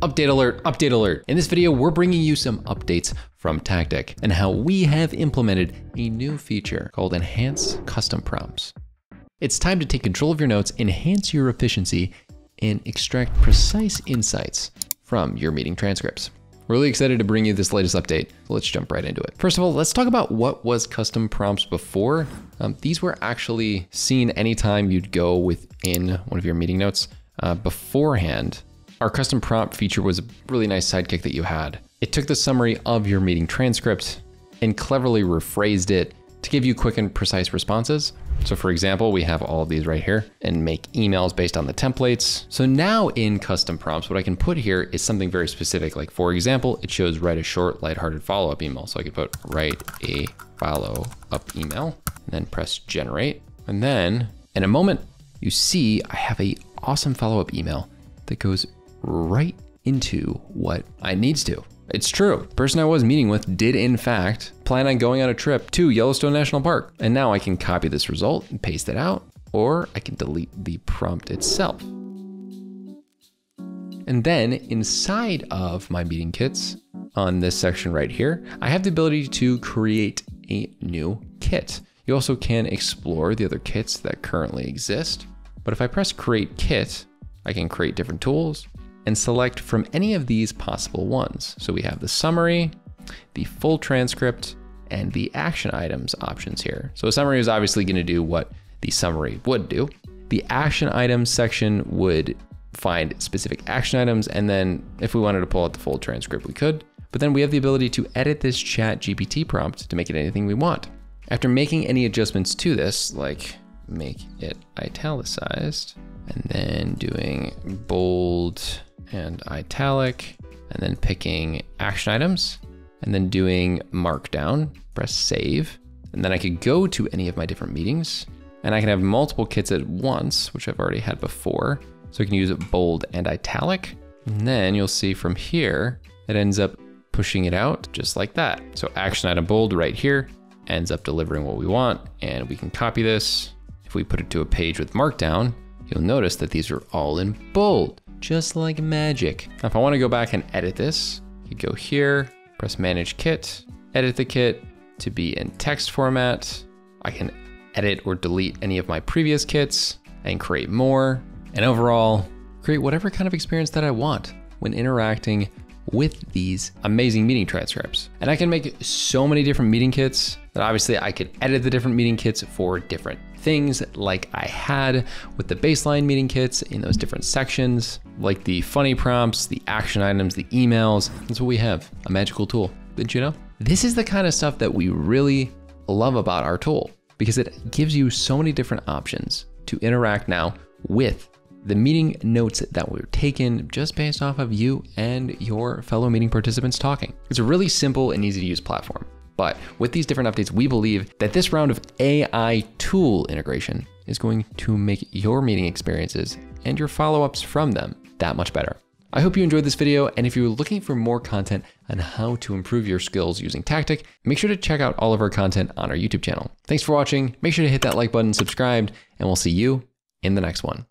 Update alert, update alert. In this video, we're bringing you some updates from Tactiq and how we have implemented a new feature called Enhance Custom Prompts. It's time to take control of your notes, enhance your efficiency, and extract precise insights from your meeting transcripts. We're really excited to bring you this latest update, so let's jump right into it. First of all, let's talk about what was custom prompts before. These were actually seen anytime you'd go within one of your meeting notes. Beforehand, our custom prompt feature was a really nice sidekick that you had. It took the summary of your meeting transcript and cleverly rephrased it to give you quick and precise responses. So for example, we have all of these right here and make emails based on the templates. So now in custom prompts, what I can put here is something very specific. Like for example, it shows write a short, lighthearted follow-up email. So I could put write a follow-up email and then press generate. And then in a moment, you see I have a awesome follow-up email that goes right into what I needs to. It's true. The person I was meeting with did in fact plan on going on a trip to Yellowstone National Park. And now I can copy this result and paste it out, or I can delete the prompt itself. And then inside of my meeting kits on this section right here, I have the ability to create a new kit. You also can explore the other kits that currently exist. But if I press create kit, I can create different tools and select from any of these possible ones. So we have the summary, the full transcript, and the action items options here. So a summary is obviously going to do what the summary would do. The action items section would find specific action items. And then if we wanted to pull out the full transcript, we could. But then we have the ability to edit this ChatGPT prompt to make it anything we want. After making any adjustments to this, like make it italicized, and then doing bold and italic, and then picking action items, and then doing markdown, press save. And then I could go to any of my different meetings, and I can have multiple kits at once, which I've already had before. So I can use bold and italic. And then you'll see from here, it ends up pushing it out just like that. So action item bold right here ends up delivering what we want, and we can copy this. If we put it to a page with markdown, you'll notice that these are all in bold, just like magic. Now, if I want to go back and edit this, you go here, press manage kit, edit the kit to be in text format. I can edit or delete any of my previous kits and create more. And overall, create whatever kind of experience that I want when interacting with these amazing meeting transcripts. And I can make so many different meeting kits that obviously I could edit the different meeting kits for different things like I had with the baseline meeting kits in those different sections, like the funny prompts, the action items, the emails. That's what we have, a magical tool. Didn't you know? This is the kind of stuff that we really love about our tool because it gives you so many different options to interact now with the meeting notes that were taken just based off of you and your fellow meeting participants talking. It's a really simple and easy to use platform. But with these different updates, we believe that this round of AI tool integration is going to make your meeting experiences and your follow-ups from them that much better. I hope you enjoyed this video, and if you're looking for more content on how to improve your skills using Tactiq, make sure to check out all of our content on our YouTube channel. Thanks for watching. Make sure to hit that like button, subscribe, and we'll see you in the next one.